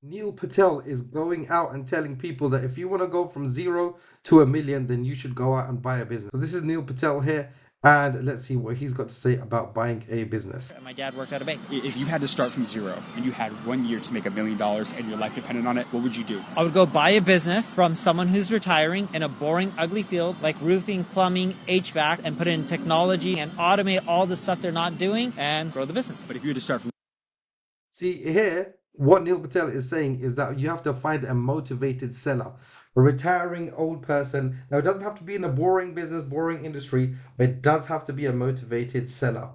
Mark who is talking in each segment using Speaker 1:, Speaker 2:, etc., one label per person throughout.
Speaker 1: Neil Patel is going out and telling people that if you want to go from 0 to 1 million, then you should go out and buy a business. So this is Neil Patel here, and let's see what he's got to say about buying a business.
Speaker 2: My dad worked at a bank.
Speaker 3: If you had to start from zero and you had 1 year to make $1 million and your life depended on it, what would you do?
Speaker 2: I would go buy a business from someone who's retiring in a boring, ugly field like roofing, plumbing, HVAC, and put in technology and automate all the stuff they're not doing and grow the business.
Speaker 3: But if you had to start from...
Speaker 1: See here, what Neil Patel is saying is that you have to find a motivated seller, a retiring old person. Now, it doesn't have to be in a boring business, boring industry, but it does have to be a motivated seller.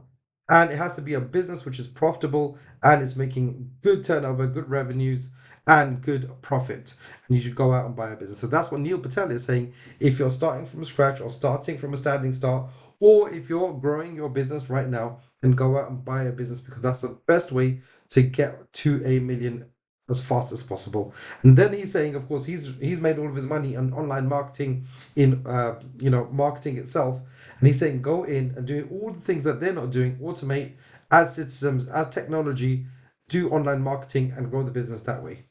Speaker 1: And it has to be a business which is profitable and is making good turnover, good revenues, and good profit. And you should go out and buy a business. So that's what Neil Patel is saying. If you're starting from scratch or starting from a standing start, or if you're growing your business right now, then go out and buy a business, because that's the best way to get to 1 million as fast as possible. And then he's saying, of course, he's made all of his money on online marketing, in marketing itself. And he's saying go in and do all the things that they're not doing, automate, add systems, add technology, do online marketing, and grow the business that way.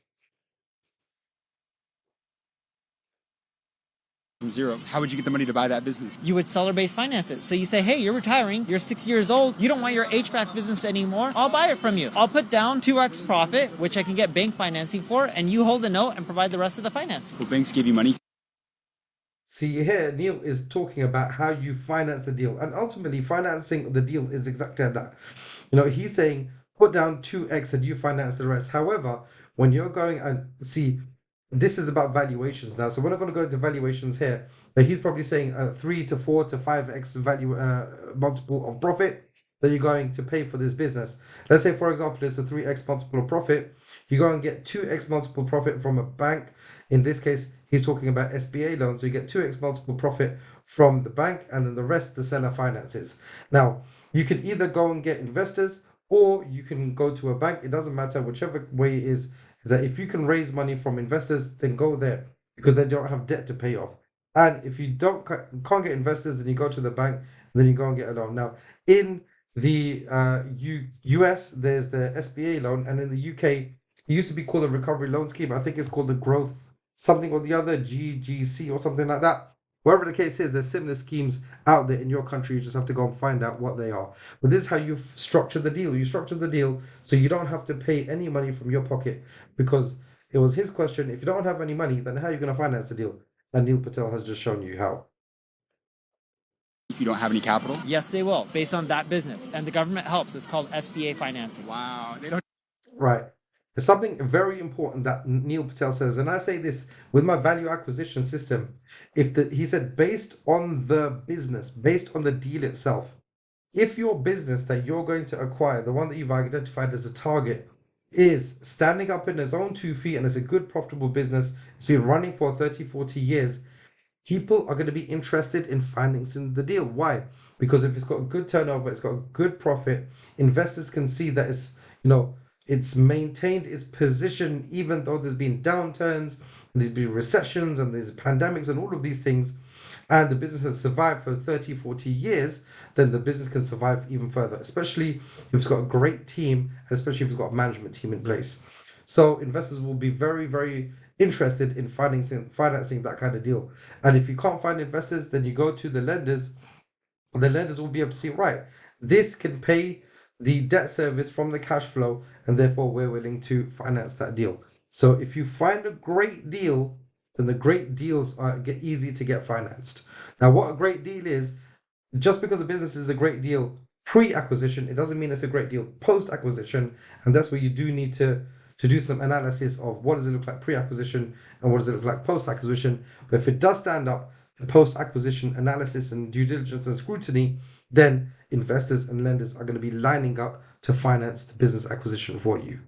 Speaker 3: From zero, how would you get the money to buy that business?
Speaker 2: You would seller-based finance it. So you say, hey, you're retiring, you're 6 years old, you don't want your HVAC business anymore, I'll buy it from you. I'll put down 2x profit, which I can get bank financing for, and you hold the note and provide the rest of the financing.
Speaker 3: Will banks give you money?
Speaker 1: See here, Neil is talking about how you finance the deal, and ultimately financing the deal is exactly that. He's saying put down 2x and you finance the rest. However, when you're going and see, this is about valuations now, so we're not going to go into valuations here, but he's probably saying a 3 to 4 to 5x value multiple of profit that you're going to pay for this business. Let's say, for example, it's a 3x multiple of profit. You go and get 2x multiple profit from a bank. In this case, he's talking about SBA loans. So you get 2x multiple profit from the bank, and then the rest the seller finances. Now, you can either go and get investors, or you can go to a bank. It doesn't matter, whichever way it is that if you can raise money from investors, then go there, because they don't have debt to pay off. And if you can't get investors, then you go to the bank, and then you go and get a loan. Now, in the US, there's the SBA loan, and in the UK, it used to be called a recovery loan scheme. I think it's called the growth something or the other, GGC or something like that. Whatever the case is, there's similar schemes out there in your country. You just have to go and find out what they are. But this is how you structure the deal. You structure the deal so you don't have to pay any money from your pocket, because it was his question. If you don't have any money, then how are you going to finance the deal? And Neil Patel has just shown you how.
Speaker 3: If you don't have any capital?
Speaker 2: Yes, they will, based on that business. And the government helps. It's called SBA financing.
Speaker 3: Wow. They don't...
Speaker 1: Right. There's something very important that Neil Patel says, and I say this with my value acquisition system. He said, based on the business, based on the deal itself, if your business that you're going to acquire, the one that you've identified as a target, is standing up in its own 2 feet and is a good profitable business, it's been running for 30, 40 years, people are going to be interested in financing the deal. Why? Because if it's got a good turnover, it's got a good profit, investors can see that it's maintained its position, even though there's been downturns, there's been recessions, and there's pandemics and all of these things, and the business has survived for 30, 40 years, then the business can survive even further, especially if it's got a great team, especially if it's got a management team in place. So investors will be very, very interested in financing that kind of deal. And if you can't find investors, then you go to the lenders. The lenders will be able to see, right, this can pay the debt service from the cash flow, and therefore we're willing to finance that deal. So if you find a great deal, then the great deals get easy to get financed. Now, what a great deal is, just because a business is a great deal pre-acquisition, it doesn't mean it's a great deal post-acquisition. And that's where you do need to do some analysis of what does it look like pre-acquisition and what does it look like post-acquisition. But if it does stand up the post-acquisition analysis and due diligence and scrutiny, then investors and lenders are going to be lining up to finance the business acquisition for you.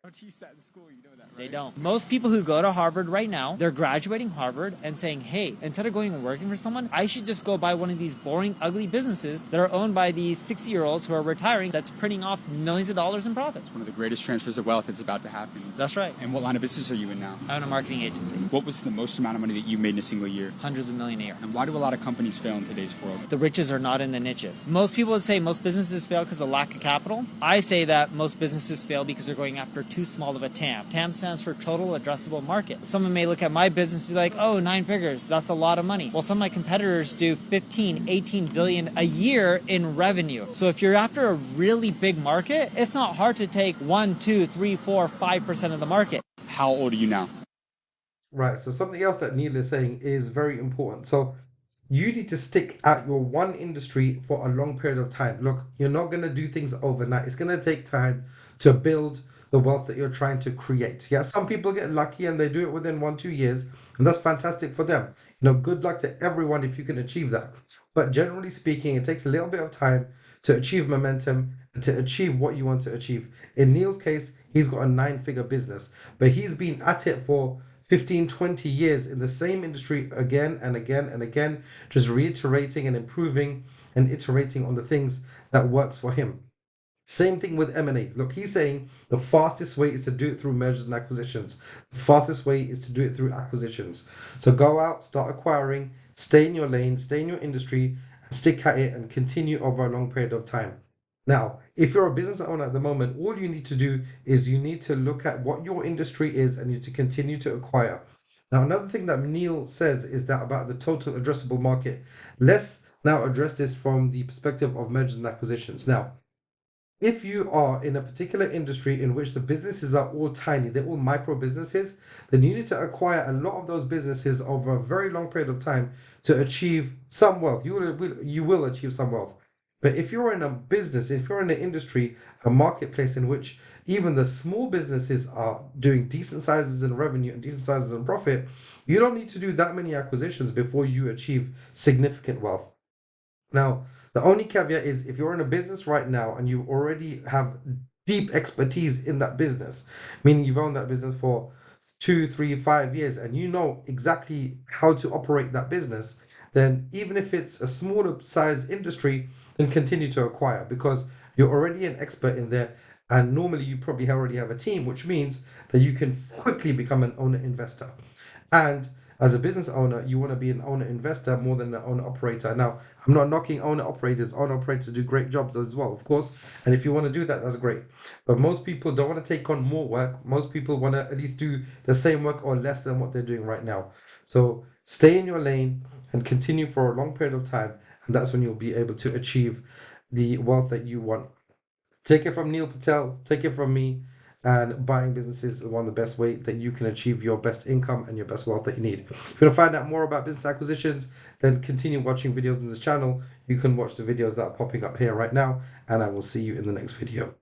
Speaker 3: Don't teach that in school, you know that, right?
Speaker 2: They don't. Most people who go to Harvard right now, they're graduating Harvard and saying, hey, instead of going and working for someone, I should just go buy one of these boring, ugly businesses that are owned by these 60-year-olds who are retiring that's printing off millions of dollars in profits.
Speaker 3: It's one of the greatest transfers of wealth that's about to happen.
Speaker 2: That's right.
Speaker 3: And what line of business are you in now?
Speaker 2: I own a marketing agency.
Speaker 3: What was the most amount of money that you made in a single year?
Speaker 2: Hundreds of million a year.
Speaker 3: And why do a lot of companies fail in today's world?
Speaker 2: The riches are not in the niches. Most people would say most businesses fail because of lack of capital. I say that most businesses fail because they're going after too too small of a TAM. TAM stands for total addressable market. Someone may look at my business and be like, oh, 9 figures, that's a lot of money. Well, some of my competitors do 15, 18 billion a year in revenue. So if you're after a really big market, it's not hard to take 1, 2, 3, 4, 5% of the market.
Speaker 3: How old are you now?
Speaker 1: Right. So something else that Neil is saying is very important. So you need to stick at your one industry for a long period of time. Look, you're not going to do things overnight. It's going to take time to build the wealth that you're trying to create. Yeah, some people get lucky and they do it within 1, 2 years, and that's fantastic for them. Good luck to everyone if you can achieve that. But generally speaking, it takes a little bit of time to achieve momentum and to achieve what you want to achieve. In Neil's case, he's got a 9 figure business, but he's been at it for 15, 20 years in the same industry again and again and again, just reiterating and improving and iterating on the things that works for him. Same thing with M&A. Look, he's saying the fastest way is to do it through mergers and acquisitions. The fastest way is to do it through acquisitions. So go out, start acquiring, stay in your lane, stay in your industry, and stick at it and continue over a long period of time. Now, if you're a business owner at the moment, all you need to do is you need to look at what your industry is and you need to continue to acquire. Now, another thing that Neil says is that about the total addressable market. Let's now address this from the perspective of mergers and acquisitions. Now, if you are in a particular industry in which the businesses are all tiny, they're all micro businesses, then you need to acquire a lot of those businesses over a very long period of time to achieve some wealth. You will achieve some wealth. But if you're in a business, if you're in an industry, a marketplace in which even the small businesses are doing decent sizes in revenue and decent sizes in profit, you don't need to do that many acquisitions before you achieve significant wealth. Now, the only caveat is if you're in a business right now and you already have deep expertise in that business, meaning you've owned that business for 2, 3, 5 years and you know exactly how to operate that business, then even if it's a smaller size industry, then continue to acquire because you're already an expert in there. And normally you probably already have a team, which means that you can quickly become an owner investor. And as a business owner, you want to be an owner investor more than an owner operator. Now, I'm not knocking owner operators. Owner operators do great jobs as well, of course. And if you want to do that, that's great. But most people don't want to take on more work. Most people want to at least do the same work or less than what they're doing right now. So stay in your lane and continue for a long period of time. And that's when you'll be able to achieve the wealth that you want. Take it from Neil Patel, take it from me, and buying businesses is one of the best way that you can achieve your best income and your best wealth that you need. If you want to find out more about business acquisitions, then continue watching videos on this channel. You can watch the videos that are popping up here right now, and I will see you in the next video.